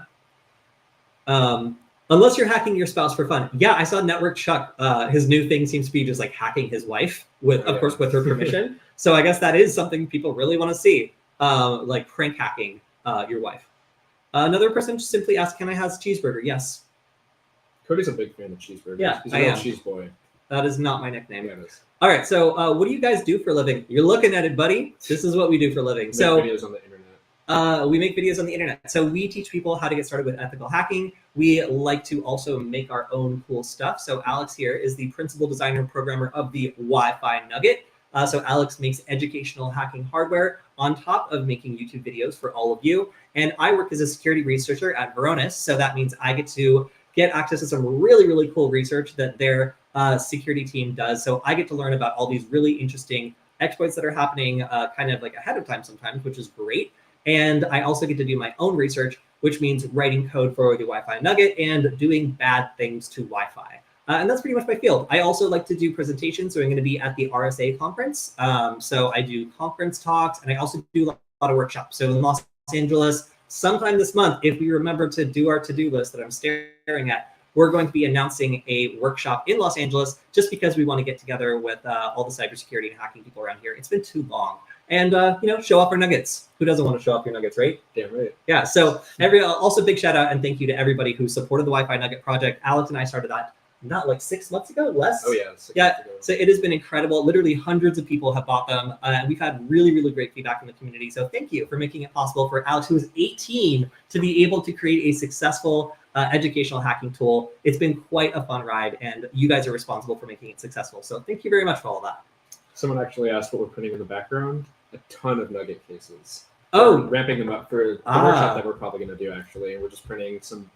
know? Unless you're hacking your spouse for fun. Yeah, I saw Network Chuck. His new thing seems to be just like hacking his wife with, of course, with her permission. So I guess that is something people really want to see, like prank hacking your wife. Another person just simply asked, "Can I have cheeseburger?" Yes. Cody's a big fan of cheeseburgers. Yeah, He's a real cheese boy. That is not my nickname. Yeah, it is. All right, so what do you guys do for a living? You're looking at it, buddy. This is what we do for a living. Make So videos on the internet. we make videos on the internet. So we teach people how to get started with ethical hacking. We like to also make our own cool stuff. So Alex here is the principal designer and programmer of the Wi-Fi Nugget. So Alex makes educational hacking hardware on top of making YouTube videos for all of you. And I work as a security researcher at Varonis. So that means I get to get access to some really, really cool research that their security team does. So I get to learn about all these really interesting exploits that are happening kind of like ahead of time sometimes, which is great. And I also get to do my own research, which means writing code for the Wi-Fi Nugget and doing bad things to Wi-Fi. And that's pretty much my field. I also like to do presentations. So I'm going to be at the RSA conference. So I do conference talks, and I also do a lot of workshops. So in Los Angeles, sometime this month, if we remember to do our to-do list that I'm staring at, we're going to be announcing a workshop in Los Angeles just because we want to get together with all the cybersecurity and hacking people around here. It's been too long. And, show off our nuggets. Who doesn't want to show off your nuggets, right? Damn right. Yeah, so also big shout out and thank you to everybody who supported the Wi-Fi Nugget project. Alex and I started that not like 6 months ago, less? Oh, yeah. Yeah, so it has been incredible. Literally hundreds of people have bought them. And we've had really, really great feedback from the community. So thank you for making it possible for Alex, who is 18, to be able to create a successful educational hacking tool. It's been quite a fun ride, and you guys are responsible for making it successful. So thank you very much for all of that. Someone actually asked what we're putting in the background. A ton of nugget cases. Oh, we're ramping them up for the workshop that we're probably going to do, actually. We're just printing some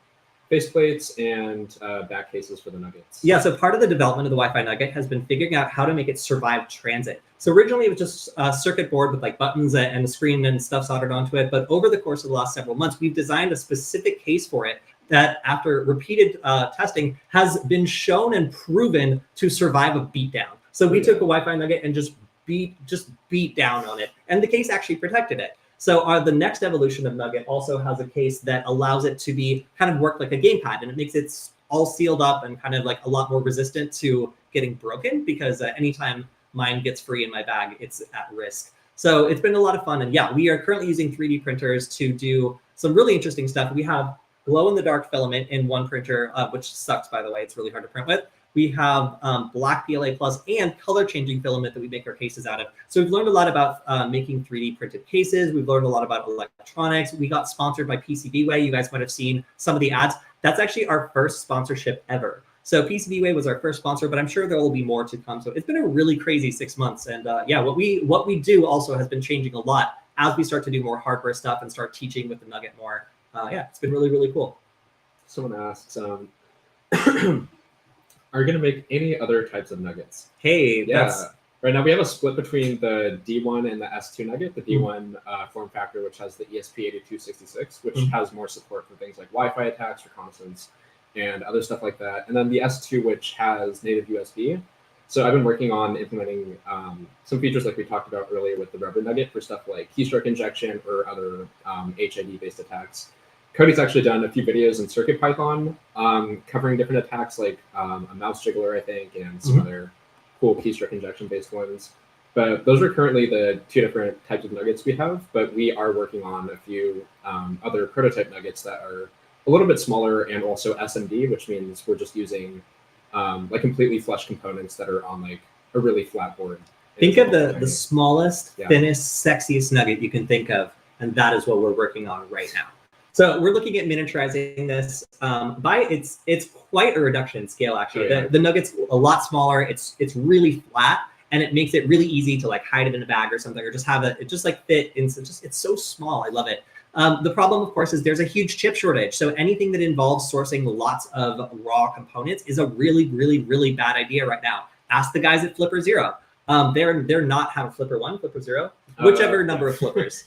faceplates and back cases for the nuggets. Yeah, so part of the development of the Wi-Fi Nugget has been figuring out how to make it survive transit. So originally it was just a circuit board with like buttons and a screen and stuff soldered onto it. But over the course of the last several months, we've designed a specific case for it that after repeated testing has been shown and proven to survive a beatdown. So we took a Wi-Fi Nugget and just beat down on it, and the case actually protected it. So the next evolution of Nugget also has a case that allows it to be kind of work like a gamepad, and it makes it all sealed up and kind of like a lot more resistant to getting broken, because anytime mine gets free in my bag, it's at risk. So it's been a lot of fun, and yeah, we are currently using 3D printers to do some really interesting stuff. We have glow-in-the-dark filament in one printer, which sucks, by the way. It's really hard to print with. We have black PLA plus and color changing filament that we make our cases out of. So we've learned a lot about making 3D printed cases. We've learned a lot about electronics. We got sponsored by PCBWay. You guys might have seen some of the ads. That's actually our first sponsorship ever. So PCBWay was our first sponsor, but I'm sure there will be more to come. So it's been a really crazy 6 months. And yeah, what we do also has been changing a lot as we start to do more hardware stuff and start teaching with the Nugget more. Yeah, it's been really, really cool. Someone asks, are you going to make any other types of nuggets? Hey, yeah. Right now we have a split between the D1 and the S2 nugget. The D1 form factor, which has the ESP8266, which has more support for things like Wi-Fi attacks, reconnaissance, and other stuff like that. And then the S2, which has native USB. So I've been working on implementing some features like we talked about earlier with the rubber nugget for stuff like keystroke injection or other HID-based attacks. Kody's actually done a few videos in CircuitPython covering different attacks like a mouse jiggler, I think, and some other cool keystroke injection-based ones. But those are currently the 2 different types of nuggets we have, but we are working on a few other prototype nuggets that are a little bit smaller and also SMD, which means we're just using like completely flush components that are on like a really flat board. Think of the smallest, thinnest, sexiest nugget you can think of, and that is what we're working on right now. So we're looking at miniaturizing this by it's quite a reduction in scale actually. Oh, yeah. The nugget's a lot smaller. It's really flat, and it makes it really easy to like hide it in a bag or something, or just have it just like fit in. It's so small. I love it. The problem, of course, is there's a huge chip shortage. So anything that involves sourcing lots of raw components is a really, really, really bad idea right now. Ask the guys at Flipper Zero. They're not having Flipper One, Flipper Zero, whichever number of flippers.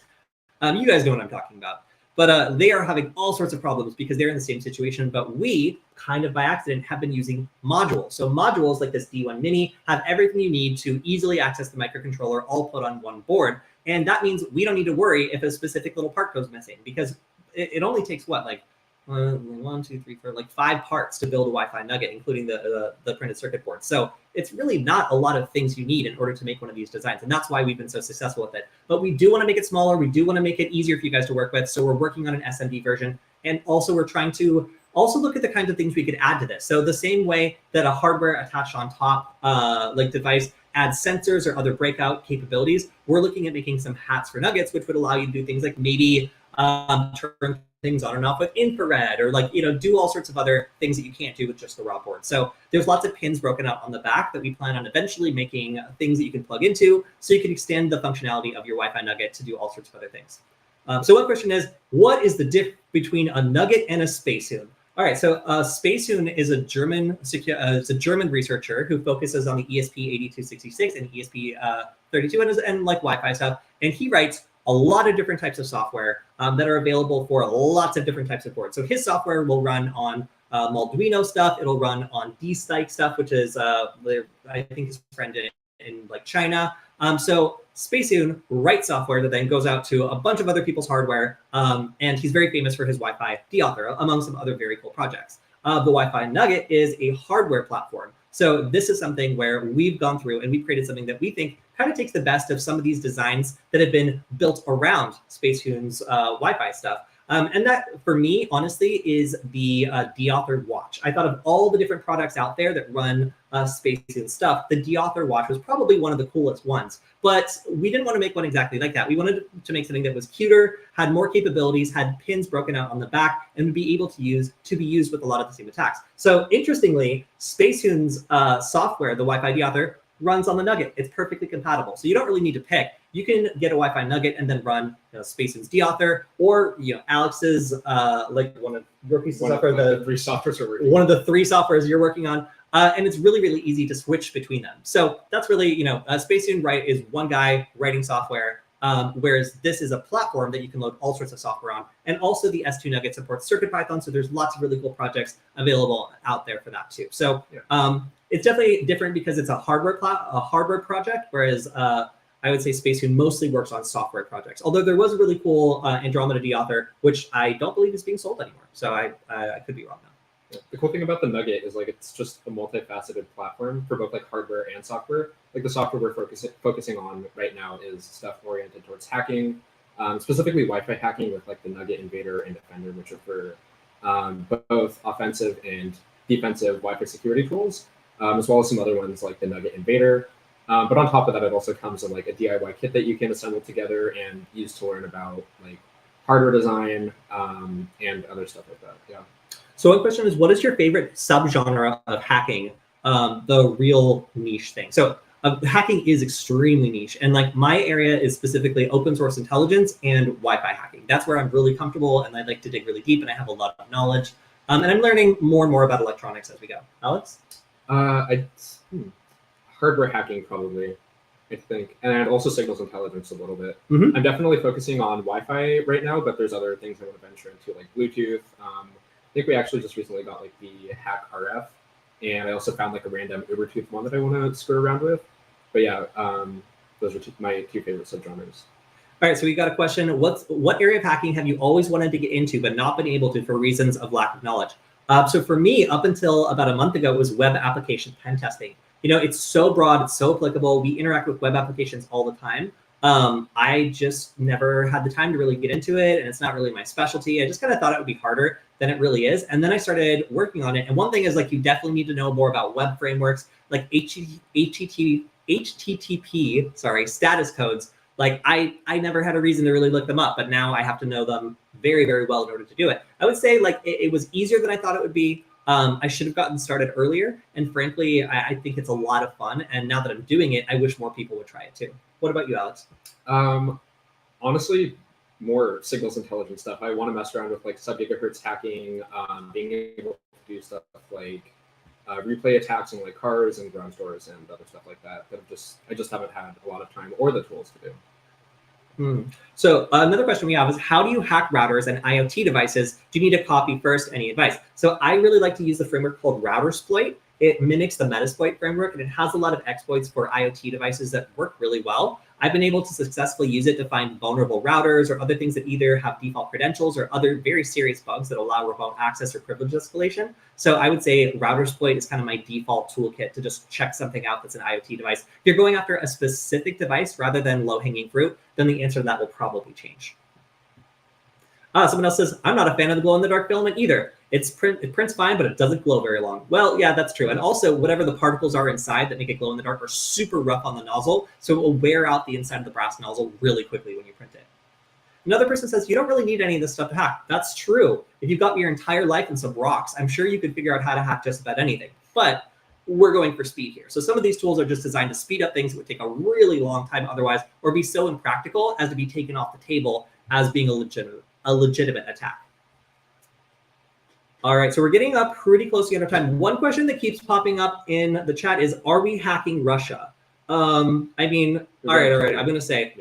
You guys know what I'm talking about. But they are having all sorts of problems because they're in the same situation. But we, kind of by accident, have been using modules. So modules like this D1 Mini have everything you need to easily access the microcontroller all put on one board. And that means we don't need to worry if a specific little part goes missing, because it only takes what, like 1, 2, 3, 4, like 5 parts to build a Wi-Fi nugget, including the printed circuit board. So it's really not a lot of things you need in order to make one of these designs. And that's why we've been so successful with it. But we do want to make it smaller. We do want to make it easier for you guys to work with. So we're working on an SMD version. And also we're trying to also look at the kinds of things we could add to this. So the same way that a hardware attached on top like device adds sensors or other breakout capabilities, we're looking at making some hats for nuggets, which would allow you to do things like maybe turn things on and off with infrared, or like, do all sorts of other things that you can't do with just the raw board. So there's lots of pins broken out on the back that we plan on eventually making things that you can plug into, so you can extend the functionality of your Wi-Fi nugget to do all sorts of other things. So one question is, what is the diff between a nugget and a spacehoon? All right, so spacehoon is a German researcher who focuses on the ESP8266 and ESP32 and like Wi-Fi stuff, and he writes a lot of different types of software that are available for lots of different types of boards. So his software will run on Molduino stuff. It'll run on D-Stike stuff, which is I think his friend in like China. So spacehoon writes software that then goes out to a bunch of other people's hardware, and he's very famous for his Wi-Fi deauthor, among some other very cool projects. The Wi-Fi Nugget is a hardware platform. So this is something where we've gone through and we've created something that we think kind of takes the best of some of these designs that have been built around spacehoon's Wi-Fi stuff. And that, for me, honestly, is the deauthored watch. I thought of all the different products out there that run spacehoon stuff, the deauthored watch was probably one of the coolest ones. But we didn't want to make one exactly like that. We wanted to make something that was cuter, had more capabilities, had pins broken out on the back, and would be able to be used with a lot of the same attacks. So interestingly, spacehoon's software, the Wi-Fi deauthor, runs on the Nugget. It's perfectly compatible. So you don't really need to pick. You can get a Wi-Fi Nugget and then run spacehoon's deauthor, or Alex's like one of your pieces of software, the 3 softwares are working. One of the 3 softwares you're working on. And it's really, really easy to switch between them. So that's really, spacehoon is one guy writing software, whereas this is a platform that you can load all sorts of software on. And also the S2 Nugget supports CircuitPython, so there's lots of really cool projects available out there for that too. So it's definitely different because it's a hardware project, whereas I would say spacehoon mostly works on software projects. Although there was a really cool Andromeda deauthor, which I don't believe is being sold anymore. So I could be wrong now. Yeah. The cool thing about the Nugget is it's just a multifaceted platform for both hardware and software. Like the software we're focusing on right now is stuff oriented towards hacking, specifically Wi-Fi hacking with the Nugget Invader and Defender, which are for both offensive and defensive Wi-Fi security tools, as well as some other ones like the Nugget Invader. But on top of that, it also comes in a DIY kit that you can assemble together and use to learn about hardware design and other stuff like that. Yeah. So one question is, what is your favorite subgenre of hacking? The real niche thing. So hacking is extremely niche, and my area is specifically open source intelligence and Wi-Fi hacking. That's where I'm really comfortable, and I like to dig really deep, and I have a lot of knowledge. And I'm learning more and more about electronics as we go. Alex? Hardware hacking probably, I think, and also signals intelligence a little bit. Mm-hmm. I'm definitely focusing on Wi-Fi right now, but there's other things I want to venture into, like Bluetooth. I think we actually just recently got the Hack RF, and I also found a random Ubertooth one that I want to screw around with. But yeah, those are my 2 favorite subgenres. All right, so we got a question. What area of hacking have you always wanted to get into but not been able to for reasons of lack of knowledge? So for me, up until about a month ago, it was web application pen testing. It's so broad, it's so applicable. We interact with web applications all the time. I just never had the time to really get into it, and it's not really my specialty. I just kind of thought it would be harder than it really is. And then I started working on it. And one thing is you definitely need to know more about web frameworks, like HTTP, status codes, Like I never had a reason to really look them up, but now I have to know them very, very well in order to do it. I would say like it was easier than I thought it would be. I should have gotten started earlier. And frankly, I think it's a lot of fun. And now that I'm doing it, I wish more people would try it too. What about you, Alex? Honestly, more signals intelligence stuff. I want to mess around with like sub-gigahertz hacking, being able to do stuff like replay attacks on like cars and ground stores and other stuff like that. But I just haven't had a lot of time or the tools to do. So another question we have is, how do you hack routers and IoT devices? Do you need to copy first? Any advice? So I really like to use the framework called Routersploit. It mimics the Metasploit framework, and it has a lot of exploits for IoT devices that work really well. I've been able to successfully use it to find vulnerable routers or other things that either have default credentials or other very serious bugs that allow remote access or privilege escalation. So I would say Routersploit is kind of my default toolkit to just check something out that's an IoT device. If you're going after a specific device rather than low-hanging fruit, then the answer to that will probably change. Someone else says, I'm not a fan of the glow-in-the-dark filament either. It prints fine, but it doesn't glow very long. Well, yeah, that's true. And also, whatever the particles are inside that make it glow in the dark are super rough on the nozzle, so it will wear out the inside of the brass nozzle really quickly when you print it. Another person says, you don't really need any of this stuff to hack. That's true. If you've got your entire life and some rocks, I'm sure you could figure out how to hack just about anything. But we're going for speed here. So some of these tools are just designed to speed up things that would take a really long time otherwise, or be so impractical as to be taken off the table as being a legitimate attack. All right, so we're getting up pretty close to the end of time. One question that keeps popping up in the chat is, are we hacking Russia? I mean, all right, I'm gonna say,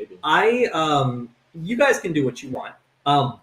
you guys can do what you want,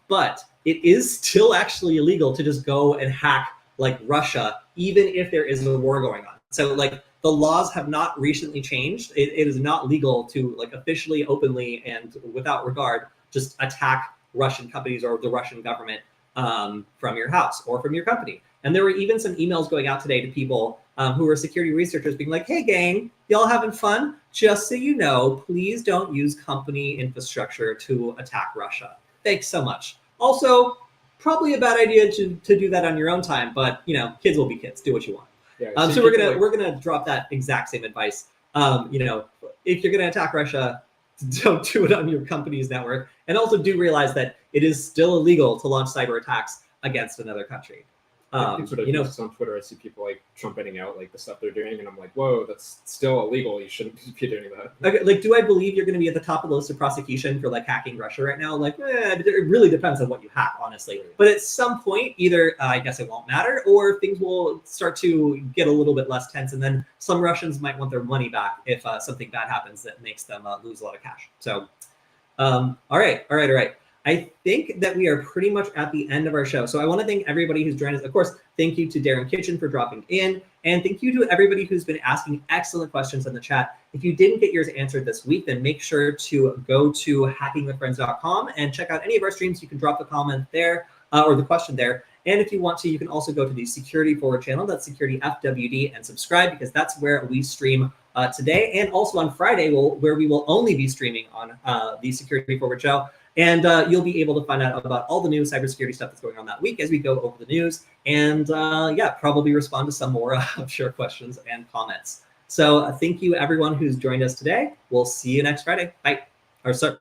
but it is still actually illegal to just go and hack like Russia, even if there is a war going on. So like the laws have not recently changed. It is not legal to like officially, openly, and without regard, just attack Russian companies or the Russian government from your house or from your company. And there were even some emails going out today to people who were security researchers being like, hey gang, y'all having fun? Just so you know, please don't use company infrastructure to attack Russia. Thanks so much. Also, probably a bad idea to do that on your own time, but you know, kids will be kids, do what you want. Yeah, so we're gonna drop that exact same advice. You know, if you're gonna attack Russia, don't do it on your company's network. And also do realize that it is still illegal to launch cyber attacks against another country. You know, on Twitter, I see people like trumpeting out like the stuff they're doing, and I'm like, whoa, that's still illegal. You shouldn't be doing that. Okay, like, do I believe you're going to be at the top of the list of prosecution for like hacking Russia right now? Like, it really depends on what you hack, honestly. But at some point, either I guess it won't matter, or things will start to get a little bit less tense, and then some Russians might want their money back if something bad happens that makes them lose a lot of cash. So, all right. I think that we are pretty much at the end of our show. So I want to thank everybody who's joined us. Of course, thank you to Darren Kitchen for dropping in. And thank you to everybody who's been asking excellent questions in the chat. If you didn't get yours answered this week, then make sure to go to hackingwithfriends.com and check out any of our streams. You can drop the comment there or the question there. And if you want to, you can also go to the SecurityFWD channel, that's SecurityFWD, and subscribe, because that's where we stream today. And also on Friday, where we will only be streaming on the SecurityFWD show. And you'll be able to find out about all the new cybersecurity stuff that's going on that week as we go over the news. And yeah, probably respond to some more sure questions and comments. So thank you, everyone who's joined us today. We'll see you next Friday. Bye. Or sorry.